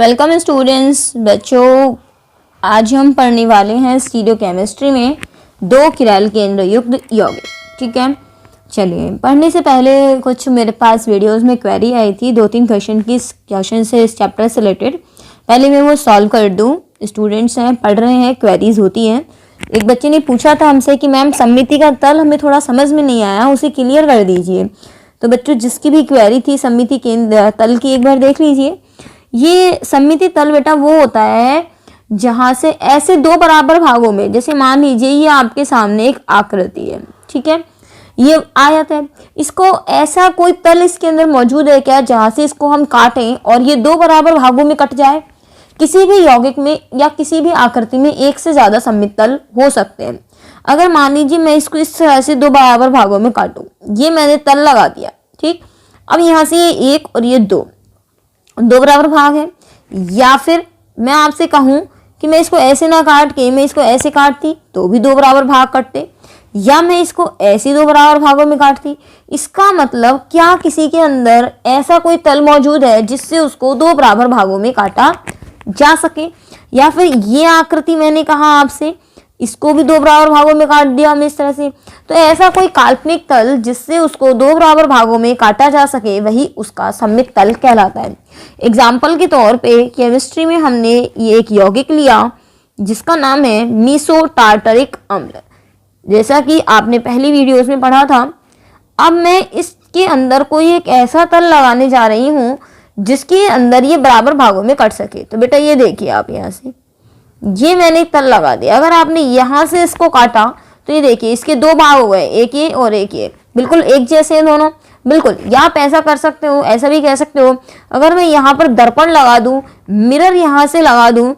Welcome students. बच्चों, आज हम पढ़ने वाले हैं स्टीरियोकेमिस्ट्री में दो किरैल केंद्र युक्त यौगिक। ठीक है, चलिए पढ़ने से पहले कुछ मेरे पास वीडियोस में क्वेरी आई थी, 2-3 क्वेश्चन से इस चैप्टर से रिलेटेड। पहले मैं वो सॉल्व कर दूं। स्टूडेंट्स हैं, पढ़ रहे हैं, क्वेरीज होती हैं। एक बच्चे ने पूछा था हमसे कि मैम सममिति का तल हमें थोड़ा समझ में नहीं आया, उसे क्लियर कर दीजिए। तो बच्चों, जिसकी भी क्वेरी थी सममिति केंद्र तल की, एक बार देख लीजिए। ये सममिति तल बेटा वो होता है जहां से ऐसे दो बराबर भागों में, जैसे मान लीजिए ये आपके सामने एक आकृति है, ठीक है, ये आयत है, इसको ऐसा कोई तल इसके अंदर मौजूद है क्या जहां से इसको हम काटें और ये दो बराबर भागों में कट जाए। किसी भी यौगिक में या किसी भी आकृति में एक से ज्यादा सममित तल हो सकते हैं। अगर मान लीजिए मैं इसको इस तरह से दो बराबर भागों में काटूं, ये मैंने तल लगा दिया, ठीक। अब यहाँ से ये एक और ये दो बराबर भाग है। या फिर मैं आपसे कहूं कि मैं इसको ऐसे ना काट के मैं इसको ऐसे काटती तो भी दो बराबर भाग कटते, या मैं इसको ऐसे दो बराबर भागों में काटती। इसका मतलब क्या किसी के अंदर ऐसा कोई तल मौजूद है जिससे उसको दो बराबर भागों में काटा जा सके। या फिर ये आकृति मैंने कहा आपसे, इसको भी दो बराबर भागों में काट दिया हमने इस तरह से। तो ऐसा कोई काल्पनिक तल जिससे उसको दो बराबर भागों में काटा जा सके, वही उसका सममित तल कहलाता है। एग्जाम्पल के तौर पे केमिस्ट्री में हमने ये एक यौगिक लिया जिसका नाम है मीसो टार्टरिक अम्ल, जैसा कि आपने पहली वीडियोस में पढ़ा था। अब मैं इसके अंदर कोई एक ऐसा तल लगाने जा रही हूँ जिसके अंदर ये बराबर भागों में कट सके। तो बेटा ये देखिए, आप यहाँ से ये मैंने तल लगा दिया। अगर आपने यहाँ से इसको काटा तो ये देखिए इसके दो भाग हो गए, एक ये और एक ये, बिल्कुल एक जैसे हैं दोनों। बिल्कुल, या आप ऐसा कर सकते हो, ऐसा भी कह सकते हो। अगर मैं यहाँ पर दर्पण लगा दूं, मिरर यहाँ से लगा दूं,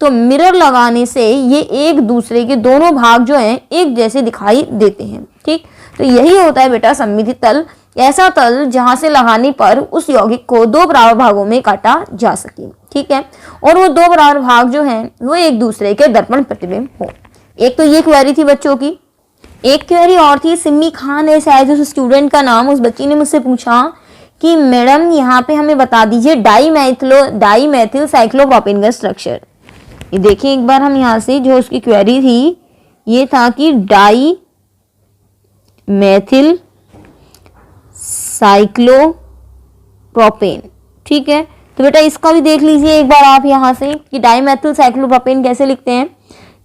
तो मिरर लगाने से ये एक दूसरे के दोनों भाग जो हैं एक जैसे दिखाई देते हैं, ठीक। तो यही होता है बेटा सममिति तल, ऐसा तल जहां से लगाने पर उस यौगिक को दो बराबर भागों में काटा जा सके, ठीक है। और वो दो बराबर भाग जो हैं वो एक दूसरे के दर्पण प्रतिबिंब हो। एक तो ये क्वेरी थी बच्चों की। एक क्वेरी और थी, सिमी खान है शायद उस स्टूडेंट का नाम। उस बच्ची ने मुझसे पूछा कि मैडम यहाँ पे हमें बता दीजिए डाईमेथिल साइक्लोप्रोपेन का स्ट्रक्चर। ये देखिए एक बार हम यहाँ से, जो उसकी क्वेरी थी ये था कि डाईमेथिल साइक्लोप्रोपेन, ठीक है। तो बेटा इसका भी देख लीजिए एक बार आप यहाँ से कि डाईमेथिल साइक्लोप्रोपेन कैसे लिखते हैं।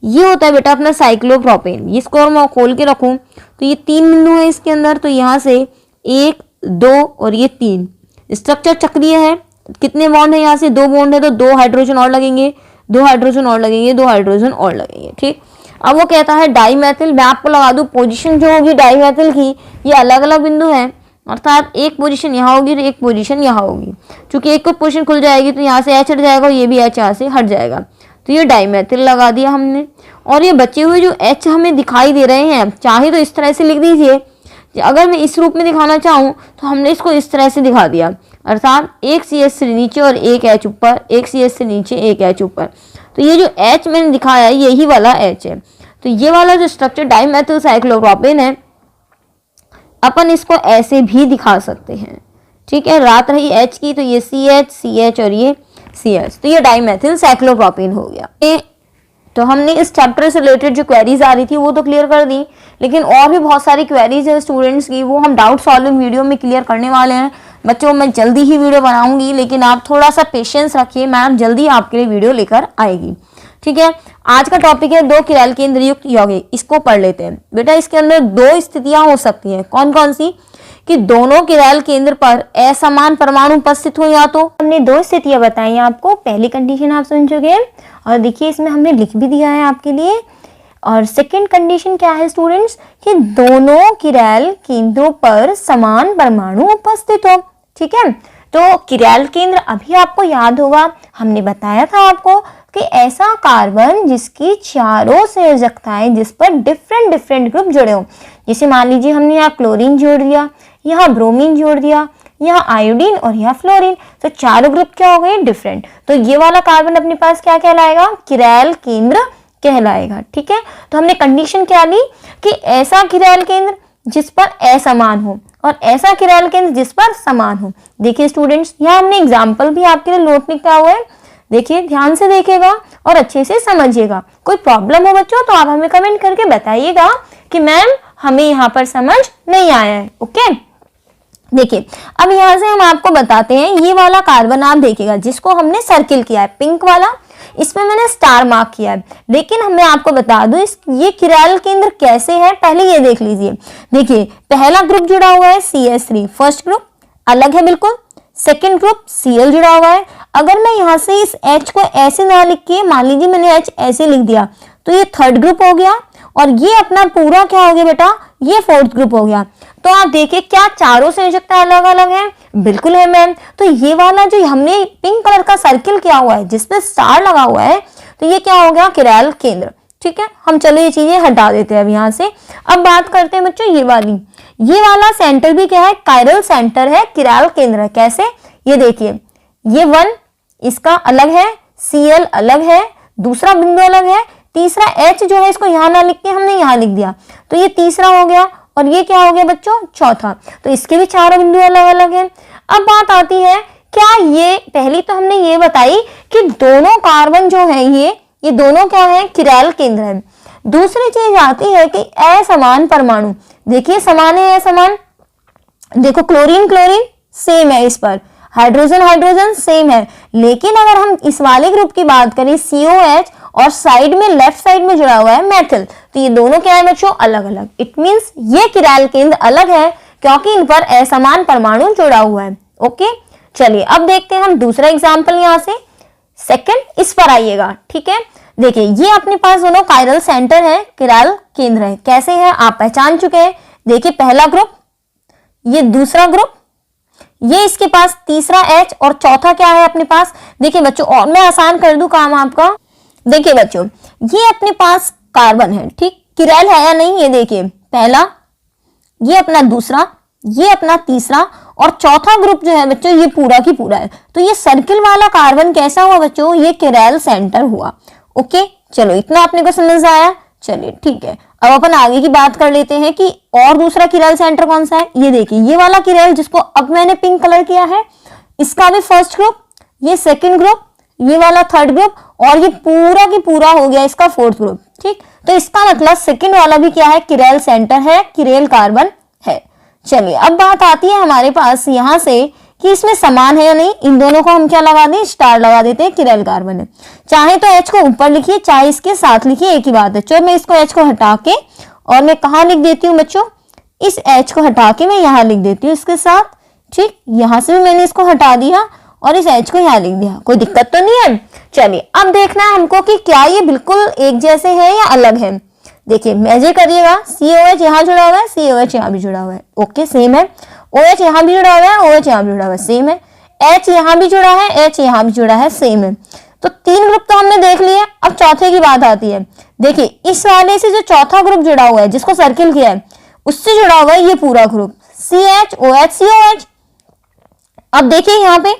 ये होता है बेटा अपना साइक्लोप्रोपेन। इसको और मैं खोल के रखूं तो ये 3 बिंदु है इसके अंदर, तो यहाँ से 1, 2 और ये 3। स्ट्रक्चर चक्रीय है। कितने बॉन्ड है यहाँ से? 2 बॉन्ड है, तो 2 हाइड्रोजन और लगेंगे, 2 हाइड्रोजन और लगेंगे, 2 हाइड्रोजन और लगेंगे, ठीक। अब वो कहता है डाईमेथिल, मैं आपको लगा दूं पोजीशन जो होगी डाईमेथिल की, ये अलग अलग बिंदु है, अर्थात एक पोजीशन यहाँ होगी और एक पोजीशन यहाँ होगी। चूंकि एक पोजीशन खुल जाएगी तो यहाँ से H हट जाएगा, ये भी H यहाँ से हट जाएगा। तो ये डाईमेथिल लगा दिया हमने। और ये बचे हुए जो H हमें दिखाई दे रहे हैं, चाहे तो इस तरह से लिख दीजिए। अगर मैं इस रूप में दिखाना चाहूँ तो हमने इसको इस तरह से दिखा दिया, अर्थात एक CH से नीचे और एक H ऊपर, एक CH से नीचे एक H ऊपर। तो ये जो H मैंने दिखाया है यही वाला H है। तो ये वाला जो स्ट्रक्चर डाईमेथिल साइक्लोप्रोपेन है, अपन इसको ऐसे भी दिखा सकते हैं, ठीक है। रात रही H की तो ये CH और ये CH, तो ये डाईमेथिल साइक्लोप्रोपेन हो गया। तो हमने इस चैप्टर से रिलेटेड जो क्वेरीज आ रही थी वो तो क्लियर कर दी, लेकिन और भी बहुत सारी क्वेरीज है स्टूडेंट्स की, वो हम डाउट सॉल्विंग वीडियो में क्लियर करने वाले हैं। बच्चों, मैं जल्दी ही वीडियो बनाऊंगी, लेकिन आप थोड़ा सा पेशेंस रखिए, मैम जल्दी आपके लिए वीडियो लेकर आएगी, ठीक है। आज का टॉपिक है दो किरैल केंद्र युक्त यौगिक। इसको पढ़ लेते हैं बेटा। इसके अंदर दो स्थितियां हो सकती हैं। कौन कौन सी? कि दोनों किरैल केंद्र पर असमान परमाणु उपस्थित हो, या तो हमने दो स्थितियां बताई आपको। पहली कंडीशन आप सुन चुके हैं और देखिए इसमें हमने लिख भी दिया है आपके लिए। और सेकंड कंडीशन क्या है स्टूडेंट्स? कि दोनों किरैल केंद्रों पर समान परमाणु उपस्थित हो, ठीक है। तो किरैल केंद्र अभी आपको याद होगा, हमने बताया था आपको कि ऐसा कार्बन जिसकी चारों संयोजकताएं जिस पर डिफरेंट ग्रुप जुड़े हो। जैसे मान लीजिए हमने यहाँ क्लोरीन जोड़ दिया, यहाँ ब्रोमीन जोड़ दिया, यहाँ आयोडीन और यहाँ फ्लोरीन, तो चारों ग्रुप क्या हो गए? डिफरेंट। तो ये वाला कार्बन अपने पास क्या कहलाएगा? किरैल केंद्र कहलाएगा, ठीक है। तो हमने कंडीशन क्या ली कि ऐसा किरैल केंद्र जिस पर असमान हो और ऐसा किरैल केंद्र जिस पर समान हो। देखिए स्टूडेंट्स, यहाँ हमने एग्जाम्पल भी आपके लिए नोट लिखा हुआ है। देखिए ध्यान से देखिएगा और अच्छे से समझिएगा। कोई प्रॉब्लम हो बच्चों तो आप हमें कमेंट करके बताइएगा कि मैम हमें यहाँ पर समझ नहीं आया है। ओके, देखिए अब यहाँ से हम आपको बताते हैं, ये वाला कार्बन आप देखिएगा जिसको हमने सर्किल किया है पिंक वाला, इसमें मैंने स्टार मार्क किया है। लेकिन मैं आपको बता दूं ये किराल केंद्र कैसे है, पहले ये देख लीजिए। देखिए पहला ग्रुप जुड़ा हुआ है CH3, फर्स्ट ग्रुप अलग है बिल्कुल। सेकेंड ग्रुप Cl जुड़ा हुआ है। अगर मैं यहाँ से इस H को ऐसे ना लिख के, मान लीजिए मैंने H ऐसे लिख दिया, तो ये थर्ड ग्रुप हो गया और ये अपना पूरा क्या हो गया बेटा, ये फोर्थ ग्रुप हो गया। तो आप देखिए क्या चारों संयोजकता अलग अलग है, बिल्कुल है मैम। तो ये वाला जो हमने पिंक कलर का सर्किल किया हुआ है जिसमें स्टार लगा हुआ है, तो ये क्या हो गया, किराल केंद्र। ठीक है, हम चलो ये चीजें हटा देते हैं अब यहाँ से। अब बात करते हैं बच्चों ये वाला सेंटर भी क्या है, कायरल सेंटर है, किराल केंद्र है। कैसे, ये देखिए ये 1 इसका अलग है, Cl अलग है, दूसरा बिंदु अलग है, तीसरा H जो है इसको यहाँ ना लिख के हमने यहाँ लिख दिया, तो ये तीसरा हो गया। और ये क्या हो गया बच्चों, चौथा। तो इसके भी चारों बिंदु अलग अलग हैं। अब बात आती है, क्या ये पहली तो हमने ये बताई कि दोनों कार्बन जो है ये दोनों क्या है, किराल केंद्र है। दूसरी चीज आती है कि असमान परमाणु, देखिए समान है असमान, देखो क्लोरीन सेम है, इस पर हाइड्रोजन सेम है। लेकिन अगर हम इस वाले ग्रुप की बात करें COH और साइड में लेफ्ट साइड में जुड़ा हुआ है मेथल, तो ये दोनों क्या है बच्चों, अलग अलग। इट मींस ये किराल केंद्र अलग है क्योंकि इन पर असमान परमाणु जुड़ा हुआ है। ओके, चलिए अब देखते हैं हम दूसरा एग्जाम्पल। यहाँ से सेकंड इस पर आइएगा। ठीक है, देखिए ये अपने पास दोनों कायरल सेंटर है, किराल केंद्र है। कैसे है आप पहचान चुके हैं। देखिए पहला ग्रुप, ये दूसरा ग्रुप, ये इसके पास तीसरा H और चौथा क्या है अपने पास। देखिए बच्चों, और मैं आसान कर दूं काम आपका। देखिए बच्चों ये अपने पास कार्बन है, ठीक, किराल है या नहीं, ये देखिए पहला, ये अपना दूसरा, ये अपना तीसरा और चौथा ग्रुप जो है बच्चों ये पूरा की पूरा है। तो ये सर्किल वाला कार्बन कैसा हुआ बच्चों, ये किराल सेंटर हुआ। ओके, चलो इतना अपने को समझ आया। चलिए ठीक है, अब अपन आगे की बात कर लेते हैं कि और दूसरा किराल सेंटर कौन सा है। ये देखिए ये वाला किराल जिसको अब मैंने पिंक कलर किया है, इसका भी फर्स्ट ग्रुप, ये सेकंड ग्रुप, ये वाला थर्ड ग्रुप और ये पूरा की पूरा हो गया इसका फोर्थ ग्रुप। ठीक, तो इसका मतलब सेकंड वाला भी क्या है, किराल सेंटर है, किराल कार्बन है। चलिए अब बात आती है हमारे पास यहाँ से कि इसमें समान है या नहीं। इन दोनों को हम क्या लगा दें, स्टार लगा देते हैं, किराल कार्बन है। चाहे तो H को ऊपर लिखिए, चाहे इसके साथ लिखिए, एक ही बात है। चलो मैं इसको H को हटा के और मैं कहाँ लिख देती हूँ बच्चों, इस H को हटा के मैं यहाँ लिख देती हूँ इसके साथ। ठीक, यहाँ से भी मैंने इसको हटा दिया और इस H को यहाँ लिख दिया, कोई दिक्कत तो नहीं है। चलिए अब देखना है हमको कि क्या ये बिल्कुल एक जैसे है या अलग है। देखिए मेजर करिएगा, COH यहाँ जुड़ा हुआ है, COH यहाँ भी जुड़ा हुआ है, ओके सेम है। OH यहाँ भी जुड़ा हुआ है, OH यहाँ भी जुड़ा हुआ है, सेम है। H यहाँ भी जुड़ा है, H यहाँ भी जुड़ा है, सेम है। तो तीन ग्रुप तो हमने देख लिए। अब चौथे की बात आती है। देखिए इस वाले से जो चौथा ग्रुप जुड़ा हुआ है जिसको सर्किल किया है, उससे जुड़ा हुआ है ये पूरा ग्रुप CH OH COH। अब देखिए यहाँ पे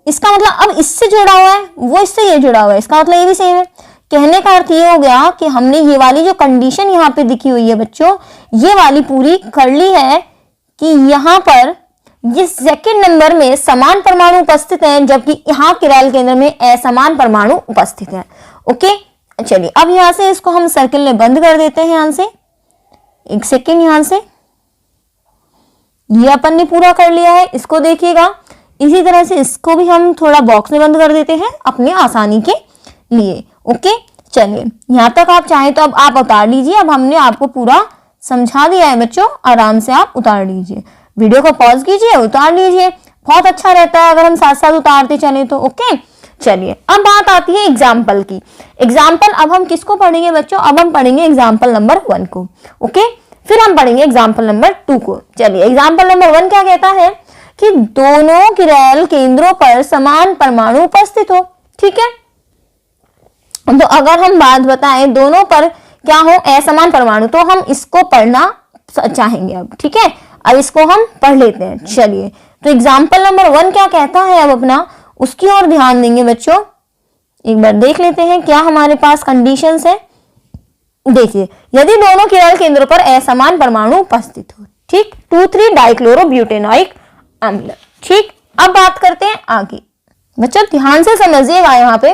इसका मतलब अब इससे जुड़ा हुआ है, वो इससे ये जुड़ा हुआ है, इसका मतलब ये भी सेम है। कहने का अर्थ ये हो गया कि हमने ये वाली जो कंडीशन यहाँ पे दिखी हुई है बच्चों, ये वाली पूरी कर ली है कि यहाँ पर ये सेकंड नंबर में समान परमाणु उपस्थित हैं, जबकि यहाँ किराल केंद्र में असमान परमाणु उपस्थित हैं। ओके, चलिए अब यहाँ से इसको हम सर्किल में बंद कर देते हैं। यहाँ से एक सेकेंड, यहाँ से ये अपन ने पूरा कर लिया है, इसको देखिएगा। इसी तरह से इसको भी हम थोड़ा बॉक्स में बंद कर देते हैं अपने आसानी के लिए। ओके, चलिए यहाँ तक आप चाहें तो अब आप उतार लीजिए। अब हमने आपको पूरा समझा दिया है बच्चों, आराम से आप उतार लीजिए, वीडियो को पॉज कीजिए, उतार लीजिए। बहुत अच्छा रहता है अगर हम साथ साथ उतारते चले तो। ओके, चलिए अब बात आती है एग्जाम्पल की। एग्जाम्पल अब हम किसको पढ़ेंगे बच्चों, अब हम पढ़ेंगे एग्जाम्पल नंबर 1 को। ओके, फिर हम पढ़ेंगे एग्जाम्पल नंबर 2 को। चलिए एग्जाम्पल नंबर 1 क्या कहता है कि दोनों किराल केंद्रों पर समान परमाणु उपस्थित हो। ठीक है, तो अगर हम बात बताएं दोनों पर क्या हो, असमान परमाणु, तो हम इसको पढ़ना चाहेंगे अब। ठीक है, अब इसको हम पढ़ लेते हैं। चलिए तो एग्जाम्पल नंबर 1 क्या कहता है, अब अपना उसकी ओर ध्यान देंगे बच्चों। एक बार देख लेते हैं क्या हमारे पास कंडीशंस है। देखिए, यदि दोनों किराल केंद्रों पर असमान परमाणु उपस्थित हो। ठीक, 2,3 डाइक्लोरोब्यूटेनॉइक अम्ल। ठीक, अब बात करते हैं आगे। बच्चों ध्यान से समझिएगा, यहाँ पे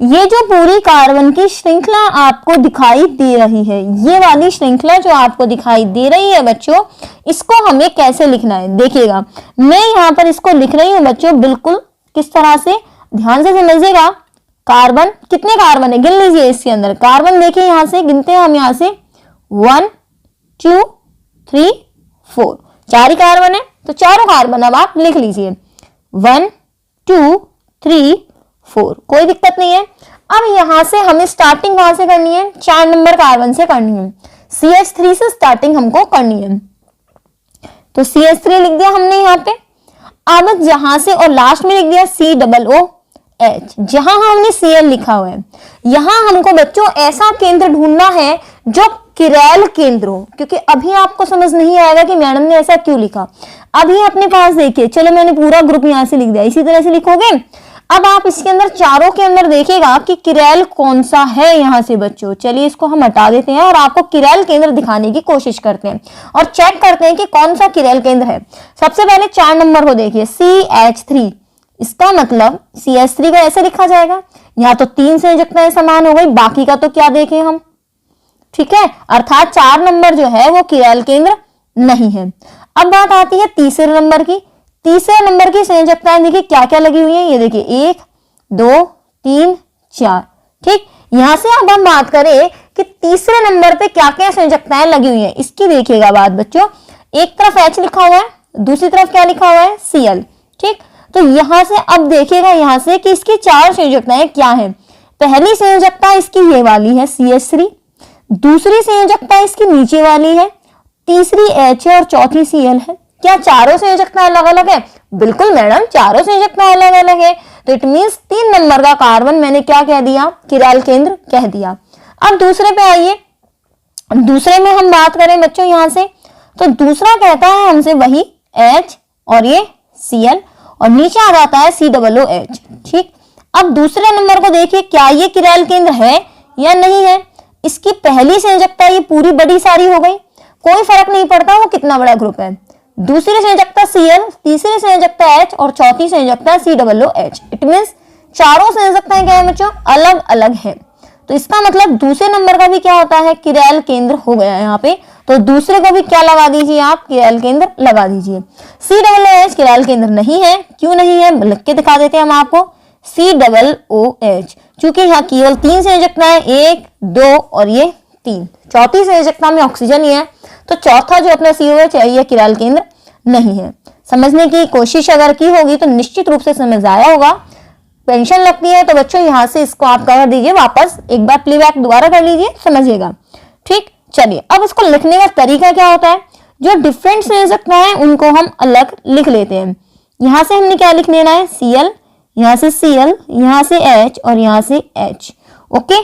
ये जो पूरी कार्बन की श्रृंखला आपको दिखाई दे रही है, ये वाली श्रृंखला जो आपको दिखाई दे रही है बच्चों, इसको हमें कैसे लिखना है देखिएगा। मैं यहाँ पर इसको लिख रही हूँ बच्चों, बिल्कुल किस तरह से, ध्यान से समझिएगा। कार्बन, कितने कार्बन है गिन लीजिए इसके अंदर। कार्बन देखिए यहाँ से गिनते हैं हम, यहाँ से 1 2 3 4, 4 ही कार्बन है, तो चारों कार्बन अब आप लिख लीजिए 1 2 3 4, कोई दिक्कत नहीं है। अब यहां से हमें स्टार्टिंग कहां से करनी है, 4 नंबर कार्बन से करनी है, CH3 से स्टार्टिंग हमको करनी है। तो CH3 लिख दिया हमने यहाँ पे। अब यहां से और लास्ट में लिख दिया COOH, जहां हमने Cl लिखा हुआ है। यहां हमको बच्चों ऐसा केंद्र ढूंढना है जो किरैल केंद्र हो, क्योंकि अभी आपको समझ नहीं आएगा कि मैडम ने ऐसा क्यों लिखा। अभी अपने पास देखिए, चलो मैंने पूरा ग्रुप यहां से लिख दिया, इसी तरह से लिखोगे। अब आप इसके अंदर चारों के अंदर देखिएगा कि किरैल कौन सा है यहाँ से बच्चों। चलिए इसको हम हटा देते हैं और आपको किरैल केंद्र दिखाने की कोशिश करते हैं और चेक करते हैं कि कौन सा किरैल केंद्र है। सबसे पहले 4 नंबर को देखिए, CH3, इसका मतलब CH3 को ऐसे लिखा जाएगा। यहाँ तो 3 संयोजकताएं समान हो गई, बाकी का तो क्या देखें हम, ठीक है, अर्थात 4 नंबर जो है वो किरैल केंद्र नहीं है। अब बात आती है तीसरे नंबर की। तीसरे नंबर की संयोजकताएं देखिए क्या क्या लगी हुई है, ये देखिए 1 2 3 4, ठीक। यहां से अब हम बात करें कि तीसरे नंबर पे क्या क्या संयोजकताएं लगी हुई है, इसकी देखिएगा बात बच्चों। एक तरफ H लिखा हुआ है, दूसरी तरफ क्या लिखा हुआ है, Cl, ठीक। तो यहां से अब देखिएगा यहां से कि इसकी 4 संयोजकताएं क्या है। पहली संयोजकता इसकी ये वाली है CH3, दूसरी संयोजकता इसकी नीचे वाली है, तीसरी H है और चौथी Cl है। क्या चारों संयोजकता अलग अलग है? बिल्कुल मैडम, चारों संयोजकता अलग अलग है। तो इट मींस 3 नंबर का कार्बन मैंने क्या कह दिया, किरैल केंद्र कह दिया। अब दूसरे पे आइए, दूसरे में हम बात करें बच्चों यहां से, तो दूसरा कहता है हमसे वही H और ये Cl और नीचे आ जाता है COOH, ठीक। अब दूसरे नंबर को देखिए, क्या ये किरैल केंद्र है या नहीं है। इसकी पहली संयोजकता ये पूरी बड़ी सारी हो गई, कोई फर्क नहीं पड़ता वो कितना बड़ा ग्रुप है। दूसरी संयोजकता Cl, तीसरी संयोजकता H और चौथी संयोजकता COOH। इट मींस चारों संयोजकताएं क्या है बच्चों, अलग अलग है। तो इसका मतलब दूसरे नंबर का भी क्या होता है, किरैल केंद्र हो गया यहाँ पे। तो दूसरे को भी क्या लगा दीजिए आप, किरैल केंद्र लगा दीजिए। COOH किरैल केंद्र नहीं है, क्यों नहीं है लिख के दिखा देते हैं हम आपको। COOH चूंकि यहाँ केवल 3 संयोजकताएं, 1 2 और ये 3, चौथी संयोजकता में ऑक्सीजन ही है, तो चौथा जो अपना COH है ये किरैल केंद्र नहीं है। समझने की कोशिश अगर की होगी तो निश्चित रूप से समझ आया होगा। पेंशन लगती है तो बच्चों यहाँ से इसको आप कर दीजिए वापस, एक बार प्लेबैक दोबारा कर लीजिए, समझिएगा, ठीक। चलिए अब इसको लिखने का तरीका क्या होता है, जो डिफरेंट संयोजकता है उनको हम अलग लिख लेते हैं। यहाँ से हमने क्या लिख लेना है, Cl, यहाँ से Cl, यहाँ से H और यहाँ से H, ओके।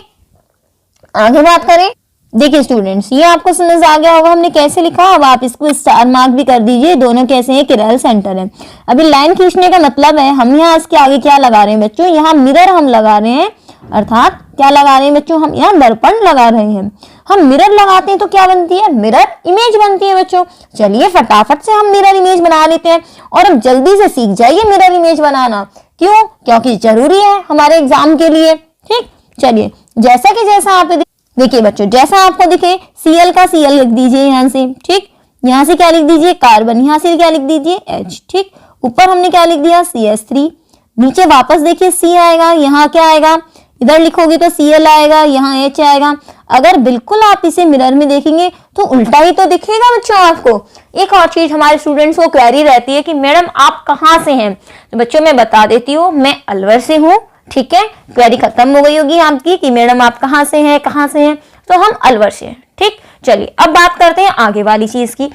आगे बात करें, देखिए स्टूडेंट्स ये आपको समझ आ गया होगा हमने कैसे लिखा। अब आप इसको स्टार मार्क भी कर दीजिए, दोनों कैसे हैं, किरैल सेंटर है। अभी लाइन खींचने का मतलब है हम यहाँ इसके आगे क्या लगा रहे हैं बच्चों, यहाँ मिरर हम लगा रहे हैं, अर्थात क्या लगा रहे हैं बच्चों, हम यहाँ दर्पण लगा रहे हैं। हम मिरर लगाते हैं तो क्या बनती है, मिरर इमेज बनती है बच्चों। चलिए फटाफट से हम मिरर इमेज बना लेते हैं और अब जल्दी से सीख जाइए मिरर इमेज बनाना। क्यों, क्योंकि जरूरी है हमारे एग्जाम के लिए, ठीक। चलिए जैसा आप देखिए बच्चों, जैसा आपको दिखे Cl का Cl लिख दीजिए यहाँ से, ठीक। यहाँ से क्या लिख दीजिए, कार्बन, यहाँ से क्या लिख दीजिए H, ठीक। ऊपर हमने क्या लिख दिया, CH3, नीचे वापस देखिए C आएगा, यहाँ क्या आएगा, इधर लिखोगे तो Cl आएगा, यहाँ H आएगा। अगर बिल्कुल आप इसे मिरर में देखेंगे तो उल्टा ही तो दिखेगा बच्चों आपको। एक और चीज हमारे स्टूडेंट्स को क्वेरी रहती है कि मैडम आप कहाँ से हैं, तो बच्चों मैं बता देती हूँ, मैं अलवर से हूँ, ठीक है। क्वेरी खत्म हो गई होगी आपकी कि मैडम आप कहाँ से हैं, कहाँ से हैं, तो हम अलवर से हैं, ठीक। चलिए अब बात करते हैं आगे वाली चीज की।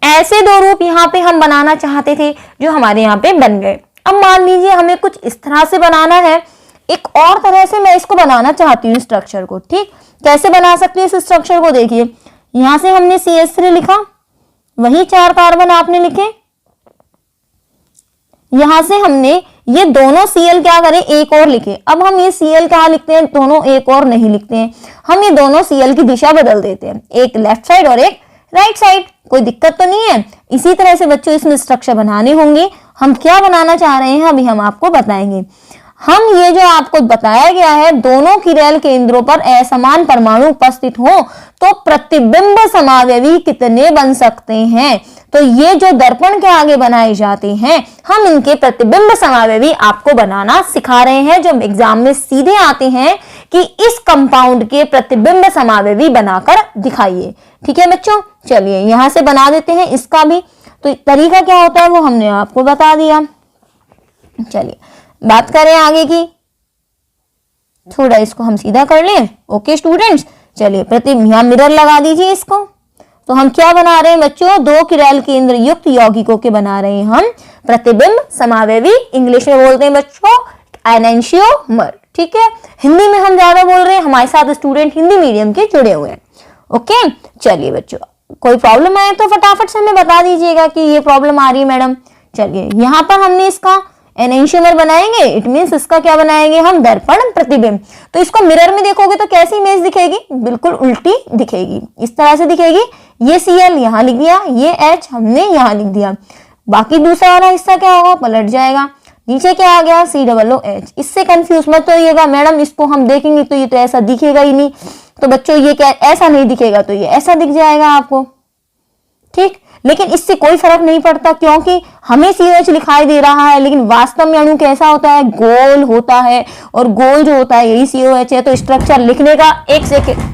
ऐसे 2 रूप यहाँ पे हम बनाना चाहते थे जो हमारे यहाँ पे बन गए। अब मान लीजिए हमें कुछ इस तरह से बनाना है, एक और तरह से मैं इसको बनाना चाहती हूँ स्ट्रक्चर को, ठीक। कैसे बना सकते हैं इस स्ट्रक्चर को, देखिए यहाँ से हमने CH3 लिखा, वही 4 कार्बन आपने लिखे, यहां से हमने ये दोनों Cl क्या करें, एक और लिखे। अब हम ये Cl क्या लिखते हैं, दोनों एक और नहीं लिखते हैं, हम ये दोनों Cl की दिशा बदल देते हैं, एक लेफ्ट साइड और एक राइट साइड। कोई दिक्कत तो नहीं है। इसी तरह से बच्चों इसमें स्ट्रक्चर बनाने होंगे। हम क्या बनाना चाह रहे हैं अभी हम आपको बताएंगे। हम ये जो आपको बताया गया है, दोनों किरैल केंद्रों पर असमान परमाणु उपस्थित हो तो प्रतिबिंब समावयवी कितने बन सकते हैं। तो ये जो दर्पण के आगे बनाए जाते हैं, हम इनके प्रतिबिंब समावयवी आपको बनाना सिखा रहे हैं, जो एग्जाम में सीधे आते हैं कि इस कंपाउंड के प्रतिबिंब समावयवी बनाकर दिखाइए। ठीक है बच्चों, चलिए यहां से बना देते हैं इसका भी। तो तरीका क्या होता है वो हमने आपको बता दिया। चलिए बात करें आगे की, थोड़ा इसको हम सीधा कर लें। ओके स्टूडेंट्स, चलिए यहाँ मिरर लगा दीजिए इसको। तो हम क्या बना रहे हैं बच्चों, दो किरैल केंद्र युक्त यौगिकों के बना रहे हैं हम प्रतिबिंब समावयवी। इंग्लिश में बोलते हैं बच्चों एनेंशियोमर। ठीक है, हिंदी में हम ज्यादा बोल रहे हैं, हमारे साथ स्टूडेंट हिंदी मीडियम के जुड़े हुए हैं। ओके चलिए बच्चों, कोई प्रॉब्लम आए तो फटाफट से हमें बता दीजिएगा कि ये प्रॉब्लम आ रही है मैडम। चलिए यहाँ पर हमने इसका एनेंशियोमर बनाएंगे, इट मींस इसका क्या बनाएंगे हम, दर्पण प्रतिबिंब। तो इसको मिरर में देखोगे तो कैसी इमेज दिखेगी, बिल्कुल उल्टी दिखेगी, इस तरह से दिखेगी। ये Cl यहाँ लिख दिया, ये H हमने यहाँ लिख दिया, बाकी दूसरा वाला हिस्सा क्या होगा, पलट जाएगा। नीचे क्या आ गया, COOH। इससे कंफ्यूज मत होइएगा, मैडम इसको हम देखेंगे तो ये तो ऐसा दिखेगा ही नहीं, तो बच्चों ये क्या ऐसा नहीं दिखेगा तो ये ऐसा दिख जाएगा आपको। ठीक, लेकिन इससे कोई फर्क नहीं पड़ता क्योंकि हमें COH दिखाई दे रहा है, लेकिन वास्तव में अणु कैसा होता है, गोल होता है, और गोल जो होता है यही COH है। तो स्ट्रक्चर लिखने का एक सेकेंड।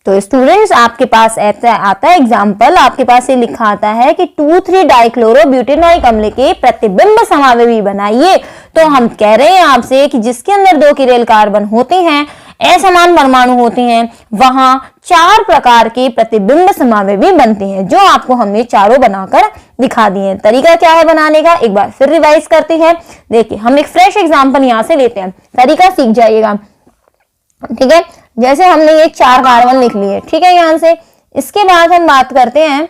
तो स्टूडेंट्स आपके पास ऐसा आता है एग्जाम्पल, आपके पास ये लिखा आता है कि 2,3 डाइक्लोरोब्यूटेनॉइक अम्ल के प्रतिबिंब समावयवी बनाइए। तो हम कह रहे हैं आपसे कि जिसके अंदर 2 किरैल कार्बन होते हैं, असमान परमाणु होते हैं, वहां 4 प्रकार के प्रतिबिंब समावयवी बनते हैं, जो आपको हमने चारों बनाकर दिखा दिए हैं। तरीका क्या है बनाने का, एक बार फिर रिवाइज करते हैं। देखिए हम एक फ्रेश एग्जाम्पल यहां से लेते हैं, तरीका सीख जाइएगा। ठीक है, जैसे हमने ये 4 कार्बन लिख लिए, ठीक है यहां से। इसके बाद हम बात करते हैं,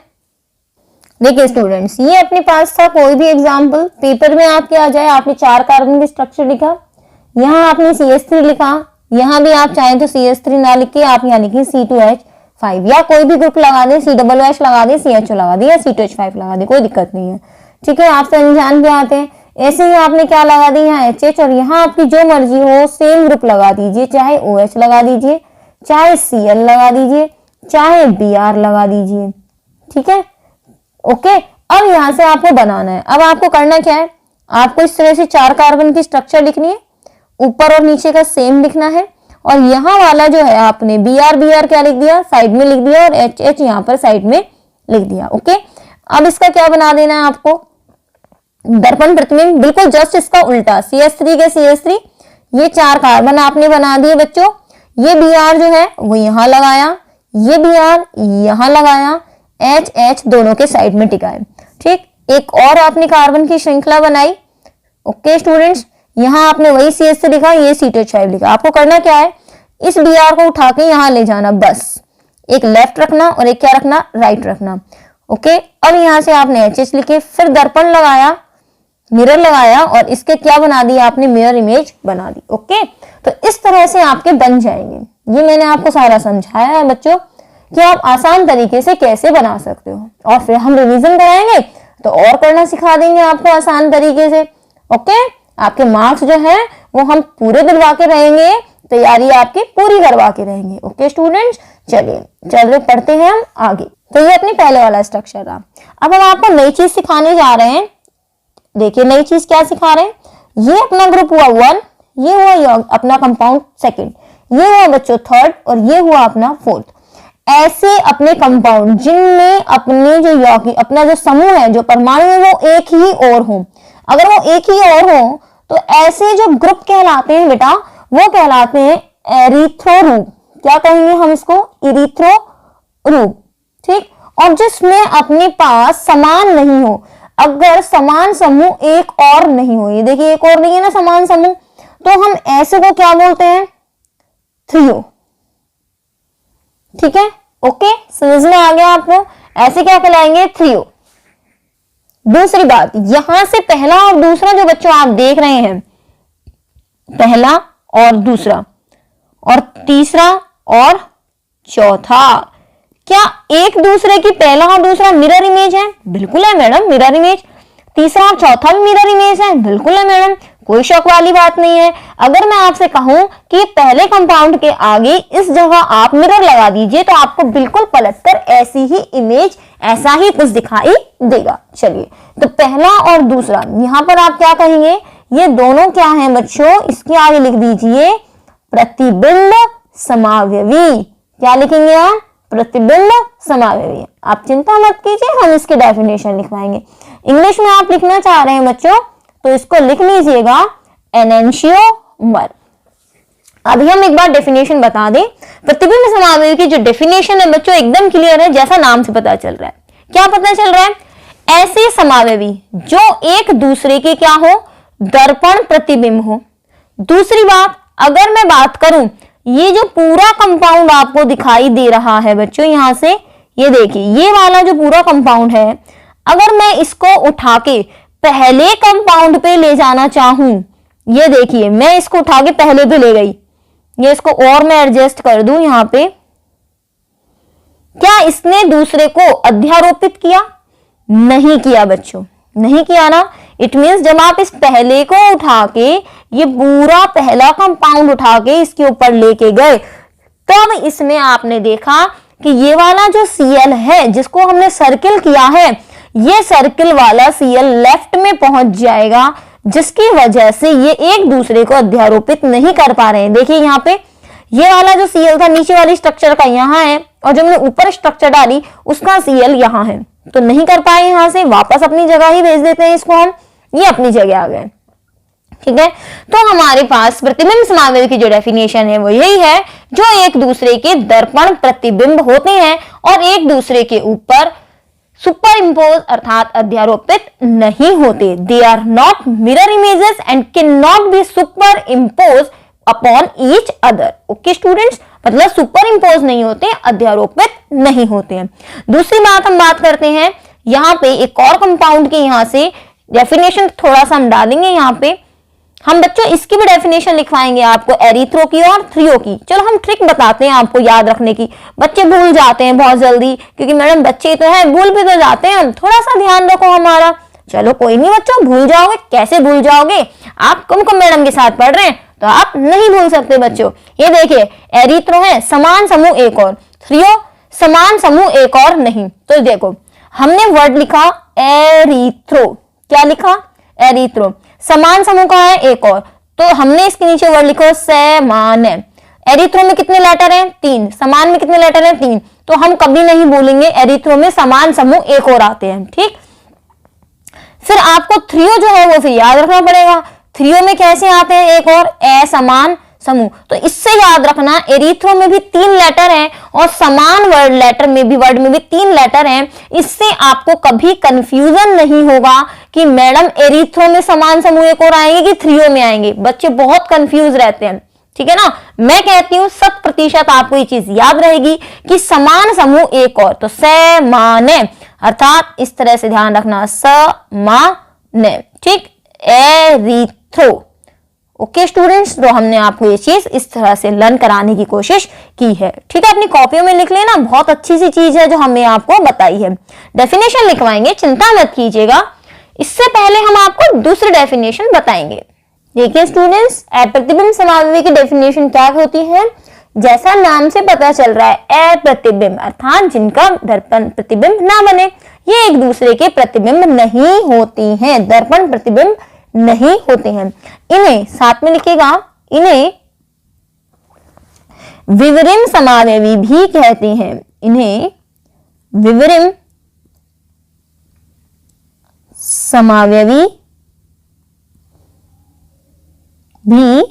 देखिए स्टूडेंट्स ये अपने पास था कोई भी एग्जाम्पल, पेपर में आपके आ जाए, आपने 4 कार्बन की स्ट्रक्चर लिखा, यहाँ आपने CH3 लिखा, यहाँ भी आप चाहें तो CH3 ना लिख के आप यहाँ लिखिए C2H5, या कोई भी ग्रुप लगा दे, COOH लगा दे, CHO लगा दे, या C2H5 लगा दे, कोई दिक्कत नहीं है। ठीक है, आप समझान पे आते हैं। ऐसे ही आपने क्या लगा दी, यहाँ HH, और यहाँ आपकी जो मर्जी हो सेम ग्रुप लगा दीजिए, चाहे OH लगा दीजिए, चाहे Cl लगा दीजिए, चाहे Br लगा दीजिए। ठीक है, ओके। अब यहाँ से आपको बनाना है, अब आपको करना क्या है, आपको इस तरह से 4 कार्बन की स्ट्रक्चर लिखनी है, ऊपर और नीचे का सेम लिखना है, और यहाँ वाला जो है आपने Br क्या लिख दिया, साइड में लिख दिया, और HH यहाँ पर साइड में लिख दिया। ओके, अब इसका क्या बना देना है आपको, दर्पण प्रतिबिंब, बिल्कुल जस्ट इसका उल्टा, CH3 के CH3, ये 4 कार्बन आपने बना दिए बच्चों। ये Br जो है वो यहाँ लगाया, ये Br यहाँ लगाया, HH दोनों के साइड में टिकाए। ठीक, एक और आपने कार्बन की श्रृंखला बनाई। ओके स्टूडेंट्स, यहाँ आपने वही CH3 लिखा, ये C2H5 लिखा। आपको करना क्या है, इस Br को उठा के यहाँ ले जाना, बस एक लेफ्ट रखना और एक क्या रखना, राइट रखना। ओके, अब यहाँ से आपने HH लिखे, फिर दर्पण लगाया, मिरर लगाया, और इसके क्या बना दिया आपने, मिरर इमेज बना दी। ओके, तो इस तरह से आपके बन जाएंगे। ये मैंने आपको सारा समझाया है बच्चों कि आप आसान तरीके से कैसे बना सकते हो, और फिर हम रिवीजन कराएंगे तो और करना सिखा देंगे आपको आसान तरीके से। ओके, आपके मार्क्स जो है वो हम पूरे दिलवा के रहेंगे, तैयारी आपकी पूरी करवा के रहेंगे। ओके स्टूडेंट्स, चलिए पढ़ते हैं हम आगे। तो ये अपने पहले वाला स्ट्रक्चर रहा। अब हम आपको नई चीज सिखाने जा रहे हैं। देखिए नई चीज क्या सिखा रहे हैं, ये अपना ग्रुप हुआ 1, ये हुआ अपना कंपाउंड 2, ये हुआ बच्चों 3rd, और ये हुआ अपना 4th। ऐसे अपने कंपाउंड जिनमें अपने जो यौगिक, अपना जो समूह है, जो परमाणु है, वो एक ही और हो, अगर वो एक ही और हो तो ऐसे जो ग्रुप कहलाते हैं बेटा, वो कहलाते हैं एरिथ्रोरूप। क्या कहेंगे हम इसको, इरिथ्रोरूप। ठीक, और जिसमें अपने पास समान नहीं हो, अगर समान समूह एक और नहीं हो, ये देखिए एक और नहीं है ना समान समूह, तो हम ऐसे को क्या बोलते हैं, थ्रियो। ठीक है, ओके, समझ में आ गया आपको, ऐसे क्या कहलाएंगे, थ्रियो। दूसरी बात, यहां से पहला और दूसरा जो बच्चों आप देख रहे हैं, पहला और दूसरा, और तीसरा और चौथा, क्या एक दूसरे की पहला और दूसरा मिरर इमेज है? बिल्कुल है मैडम, मिरर इमेज। तीसरा और चौथा भी मिरर इमेज है? बिल्कुल है मैडम। कोई शक वाली बात नहीं है। अगर मैं आपसे कहूं कि पहले कंपाउंड के आगे इस जगह आप मिरर लगा दीजिए तो आपको बिल्कुल पलटकर ऐसी ही इमेज, ऐसा ही कुछ दिखाई देगा। चलिए, तो पहला और दूसरा, यहां पर आप क्या कहेंगे, ये दोनों क्या हैं बच्चों, इसके आगे लिख दीजिए प्रतिबिंब समावयवी। क्या लिखेंगे आप, प्रतिबिंब समावयवी। आप चिंता मत कीजिए, हम इसकी डेफिनेशन लिखवाएंगे। इंग्लिश में आप लिखना चाह रहे हैं बच्चों तो इसको लिख लीजिएगा एनेंशियोमर। अभी हम एक बार डेफिनेशन बता दें। प्रतिबिंब समावयवी की जो डेफिनेशन है बच्चों एकदम क्लियर है, जैसा नाम से पता चल रहा है। क्या पता चल रहा है, ऐसे समावयवी जो एक दूसरे के क्या हो, दर्पण प्रतिबिंब हो। दूसरी बात, अगर मैं बात करूं, ये जो पूरा कंपाउंड आपको दिखाई दे रहा है बच्चों, यहां से ये देखिए, ये वाला जो पूरा कंपाउंड है, अगर मैं इसको उठा के पहले कंपाउंड पे ले जाना चाहूं, ये देखिए मैं इसको उठा के पहले पे ले गई, ये इसको और मैं एडजस्ट कर दूं यहां पे, क्या इसने दूसरे को अध्यारोपित किया? नहीं किया बच्चों, नहीं किया ना। इट मीन्स जब आप इस पहले को उठा के, ये पूरा पहला कंपाउंड उठा के इसके ऊपर लेके गए, तब इसमें आपने देखा कि ये वाला जो Cl है जिसको हमने सर्किल किया है, ये सर्किल वाला Cl लेफ्ट में पहुंच जाएगा, जिसकी वजह से ये एक दूसरे को अध्यारोपित नहीं कर पा रहे हैं। देखिए यहाँ पे ये वाला जो Cl था नीचे वाली स्ट्रक्चर का यहाँ है, और जो हमने ऊपर स्ट्रक्चर डाली उसका Cl यहाँ है, तो नहीं कर पाए, यहां से वापस अपनी जगह ही भेज देते हैं इसको हम, ये अपनी जगह आ गए। ठीक है, तो हमारे पास प्रतिबिंब समावयवी की जो डेफिनेशन है वो यही है, जो एक दूसरे के दर्पण प्रतिबिंब होते हैं और एक दूसरे के ऊपर सुपर इम्पोज अर्थात अध्यारोपित नहीं होते। They are not mirror images and can not be superimpose upon each other. Okay students, मतलब सुपर इम्पोज नहीं होते, अध्यारोपित नहीं होते हैं। दूसरी बात हम बात करते हैं, यहाँ पे एक और कंपाउंड की यहाँ से डेफिनेशन थोड़ा सा हम डालेंगे। यहाँ पे हम बच्चों इसकी भी डेफिनेशन लिखवाएंगे आपको, एरिथ्रो की और थ्रियो की। चलो हम ट्रिक बताते हैं आपको याद रखने की, बच्चे भूल जाते हैं बहुत जल्दी, क्योंकि मैडम बच्चे तो है, भूल भी तो जाते हैं, थोड़ा सा ध्यान रखो हमारा। चलो कोई नहीं बच्चों, भूल जाओगे, कैसे भूल जाओगे, आप कुमकुम मैडम के साथ पढ़ रहे हैं तो आप नहीं भूल सकते बच्चों। ये देखिए, एरिथ्रो है समान समूह एक और, थ्रियो समान समूह एक और नहीं। तो देखो हमने वर्ड लिखा एरिथ्रो, क्या लिखा, एरिथ्रो। समान समूह का है एक और, तो हमने इसके नीचे वर्ड लिखो समान। एरिथ्रो में कितने लेटर हैं, 3, समान में कितने लेटर हैं, 3, तो हम कभी नहीं बोलेंगे एरिथ्रो में समान समूह एक और आते हैं। ठीक, फिर आपको थ्रियो जो है वो फिर याद रखना पड़ेगा, थ्रियो में कैसे आते हैं एक और, असमान समूह। तो इससे याद रखना, एरिथ्रो में भी 3 लेटर हैं और समान वर्ड में भी 3 लेटर हैं। इससे आपको कभी कंफ्यूजन नहीं होगा कि मैडम एरिथ्रो में समान समूह एक और आएंगे कि थ्रियो में आएंगे। बच्चे बहुत कंफ्यूज रहते हैं, ठीक है ना। मैं कहती हूँ 100% आपको ये चीज याद रहेगी कि समान समूह एक और, तो समान, अर्थात इस तरह से ध्यान रखना, समान। ठीक, एरिथ्रो। ओके स्टूडेंट्स, तो हमने आपको ये चीज इस तरह से लर्न कराने की कोशिश की है। ठीक है, अपनी कॉपियों में लिख लेना, बहुत अच्छी सी चीज है जो हमने आपको बताई है। डेफिनेशन लिखवाएंगे, चिंता मत कीजिएगा। इससे पहले हम आपको दूसरी डेफिनेशन बताएंगे। देखिए स्टूडेंट्स, अप्रतिबिंब समावयवी की डेफिनेशन क्या होती है, जैसा नाम से पता चल रहा है, अप्रतिबिंब अर्थात जिनका दर्पण प्रतिबिंब ना बने, ये एक दूसरे के प्रतिबिंब नहीं होती हैं, दर्पण प्रतिबिंब नहीं होते हैं। इन्हें साथ में लिखेगा, इन्हें विवरिम समावयवी भी कहते हैं, इन्हें विवरिम समावयवी भी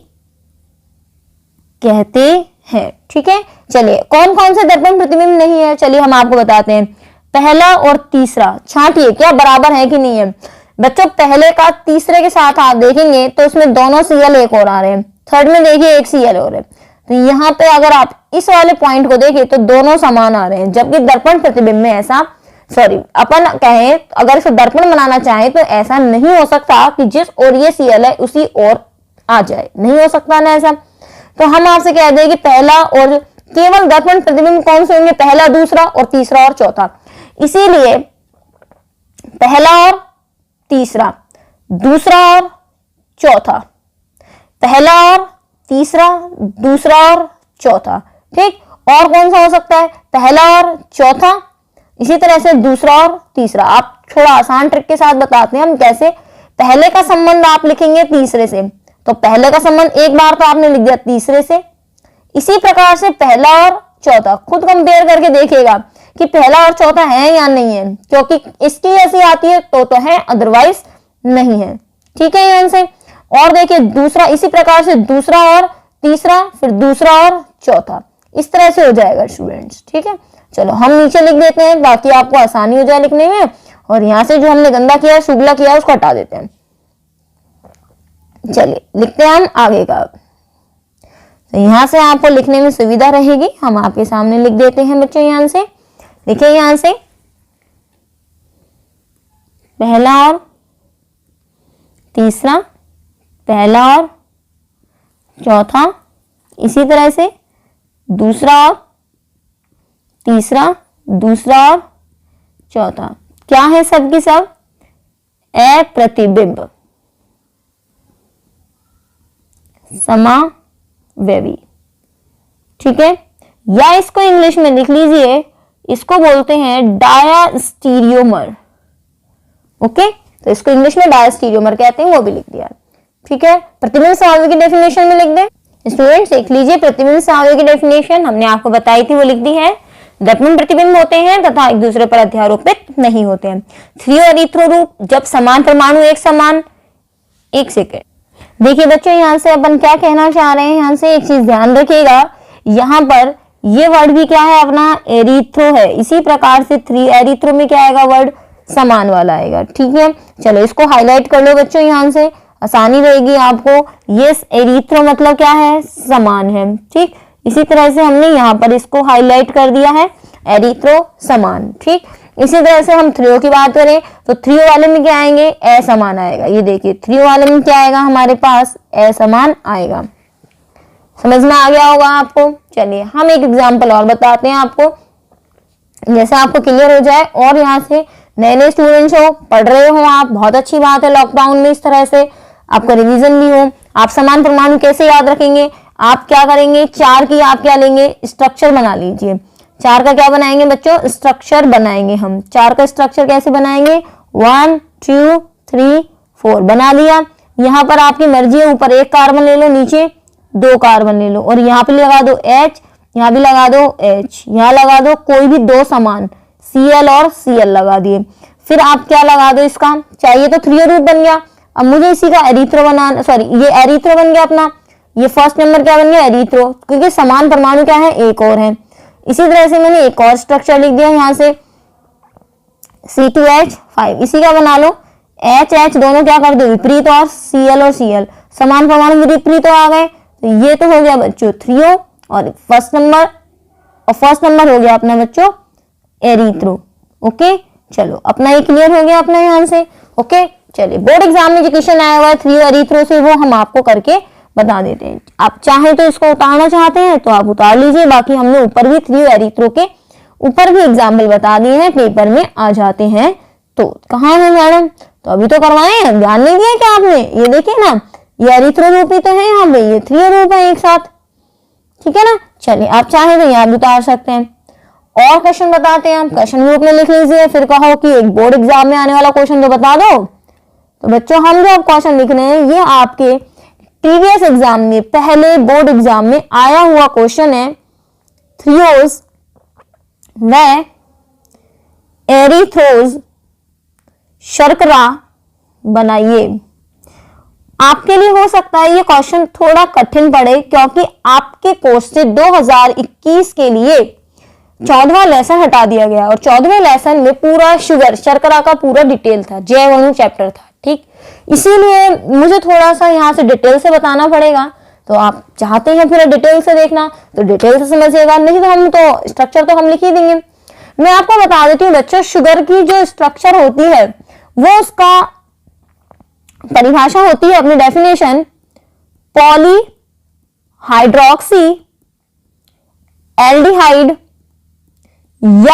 कहते हैं। ठीक है, चलिए कौन कौन से दर्पण प्रतिबिंब नहीं है, चलिए हम आपको बताते हैं। पहला और तीसरा, छांटिए क्या बराबर है कि नहीं है बच्चों। पहले का तीसरे के साथ आप देखेंगे तो उसमें दोनों Cl एक और आ रहे हैं, थर्ड में देखिए एक Cl और है, तो यहाँ पे अगर आप इस वाले पॉइंट को देखें तो दोनों समान आ रहे हैं, जबकि दर्पण प्रतिबिंब में ऐसा, सॉरी अपन कहें अगर इसको दर्पण बनाना चाहे तो ऐसा नहीं हो सकता कि जिस और ये Cl है उसी और आ जाए, नहीं हो सकता ना ऐसा। तो हम आपसे कह दें कि पहला और केवल दर्पण प्रतिबिंब कौन से होंगे, पहला, दूसरा और तीसरा और चौथा। इसीलिए पहला और तीसरा, दूसरा और चौथा, पहला और तीसरा, दूसरा और चौथा, ठीक। और कौन सा हो सकता है, पहला और चौथा, इसी तरह से दूसरा और तीसरा। आप थोड़ा आसान ट्रिक के साथ बताते हैं हम कैसे। पहले का संबंध आप लिखेंगे तीसरे से, तो पहले का संबंध एक बार तो आपने लिख दिया तीसरे से, इसी प्रकार से पहला और चौथा खुद कंपेयर करके देखिएगा कि पहला और चौथा है या नहीं है, क्योंकि इसकी ऐसी आती है तो है, अदरवाइज नहीं है, ठीक है यहाँ से। और देखिए दूसरा, इसी प्रकार से दूसरा और तीसरा, फिर दूसरा और चौथा, इस तरह से हो जाएगा स्टूडेंट्स, ठीक है। चलो हम नीचे लिख देते हैं ताकि आपको आसानी हो जाए लिखने में, और यहां से जो हमने गंदा किया है, शुगला किया है, उसको हटा देते हैं। चलिए लिखते हैं हम आगे का। तो यहां से आपको लिखने में सुविधा रहेगी, हम आपके सामने लिख देते हैं बच्चों। यहां से देखिए, यहां से पहला और तीसरा, पहला और चौथा, इसी तरह से दूसरा और तीसरा, दूसरा और चौथा, क्या है सबकी सब, अप्रतिबिंब समावयवी, ठीक है। या इसको इंग्लिश में लिख लीजिए, इसको बोलते हैं डायास्टीरियोमर, ओके। तो इसको इंग्लिश में डायास्टीरियोमर कहते हैं, वो भी लिख दिया, ठीक है। प्रतिबिंब समावयवी की डेफिनेशन में लिख दें स्टूडेंट्स, देख लीजिए। प्रतिबिंब समावयवी की डेफिनेशन हमने आपको बताई थी, वो लिख दी है। दर्पण प्रतिबिंब होते हैं तथा एक दूसरे पर अध्यारोपित नहीं होते हैं। थ्रियो एरिथ्रो रूप, जब समान परमाणु एक समान, एक सेकेंड देखिए बच्चों, यहां से अपन क्या कहना चाह रहे हैं, यहां से एक चीज ध्यान रखिएगा, यहां पर ये वर्ड भी क्या है अपना, एरिथ्रो है। इसी प्रकार से थ्री एरिथ्रो में क्या आएगा, वर्ड समान वाला आएगा, ठीक है। चलो इसको हाईलाइट कर लो बच्चों, यहां से आसानी रहेगी आपको। ये एरिथ्रो मतलब क्या है, समान है, ठीक। इसी तरह से हमने यहाँ पर इसको हाईलाइट कर दिया है, एरिथ्रो समान, ठीक। इसी तरह से हम थ्रियो की बात करें तो थ्रियो वाले में क्या आएंगे, असमान आएगा। ये देखिए थ्रियो वाले में क्या आएगा हमारे पास, असमान आएगा। समझ में आ गया होगा आपको। चलिए हम एक एग्जाम्पल और बताते हैं आपको, जैसे आपको क्लियर हो जाए। और यहाँ से नए नए स्टूडेंट्स हो, पढ़ रहे हो आप, बहुत अच्छी बात है। लॉकडाउन में इस तरह से आपका रिवीजन भी हो। आप समान परमाणु कैसे याद रखेंगे, आप क्या करेंगे, चार की आप क्या लेंगे, स्ट्रक्चर बना लीजिए। चार का क्या बनाएंगे बच्चों, स्ट्रक्चर बनाएंगे हम। चार का स्ट्रक्चर कैसे बनाएंगे, 1 2 3 4 बना दिया। यहाँ पर आपकी मर्जी है, ऊपर एक कार्बन ले लो, नीचे 2 कार्बन ले लो, और यहाँ पे लगा दो H, यहाँ भी लगा दो H, यहाँ लगा दो कोई भी 2 समान, Cl और Cl लगा दिए। फिर आप क्या लगा दो, इसका चाहिए तो थ्रियो रूप बन गया। अब मुझे इसी का एरिथ्रो बनाना, सॉरी ये एरिथ्रो बन गया अपना। ये फर्स्ट नंबर क्या बन गया, एरिथ्रो, क्योंकि समान परमाणु क्या है, एक और है। इसी तरह से मैंने एक और स्ट्रक्चर लिख दिया यहाँ से, C2H5, इसी का बना लो। H दोनों क्या कर दो, विपरीत, और Cl और Cl समान परमाणु विपरीत आ गए। तो ये तो हो गया बच्चों थ्रियो, और फर्स्ट नंबर हो गया अपना बच्चों एरिथ्रो। ओके, चलो अपना ये क्लियर हो गया अपना यहाँ से। ओके, चलिए बोर्ड एग्जाम में जो क्वेश्चन आया हुआ है थ्रियो एरिथ्रो से, वो हम आपको करके बता देते हैं। आप चाहे तो इसको उतारना चाहते हैं तो आप उतार लीजिए, बाकी हमने ऊपर भी थ्रियो एरिथ्रो के ऊपर भी एग्जाम्पल बता दिए हैं, पेपर में आ जाते हैं। तो कहाँ है मैडम, तो अभी तो करवाए हैं, ध्यान नहीं दिया क्या आपने, ये देखिए ना, ये एरिथ्रो रूप ही तो है यहाँ पे, ये थ्रियो रूप है एक साथ, ठीक है ना। चलिए आप चाहे तो यहाँ भी उतार सकते हैं। और क्वेश्चन बताते हैं हम, क्वेश्चन ग्रुप में लिख लीजिए, फिर कहो कि एक बोर्ड एग्जाम में आने वाला क्वेश्चन तो बता दो। तो बच्चों हम जो क्वेश्चन लिख रहे हैं ये आपके प्रीवियस एग्जाम में, पहले बोर्ड एग्जाम में आया हुआ क्वेश्चन है। थ्रियोज व एरिथ्रोज शर्करा बनाइए। आपके लिए हो सकता है ये क्वेश्चन थोड़ा कठिन पड़े, क्योंकि आपके कोर्स से 2021 के लिए 14वां लेसन हटा दिया गया, और 14वें लेसन में पूरा शुगर शर्करा का पूरा डिटेल था, जैव अणु चैप्टर था, ठीक। इसीलिए मुझे थोड़ा सा यहाँ से डिटेल से बताना पड़ेगा। तो आप चाहते हैं पूरा डिटेल से देखना तो डिटेल से समझिएगा, नहीं तो हम तो स्ट्रक्चर तो हम लिख ही देंगे। मैं आपको बता देती हूँ बच्चों, शुगर की जो स्ट्रक्चर होती है वो उसका परिभाषा होती है, अपनी डेफिनेशन, पॉली हाइड्रोक्सी एल्डिहाइड या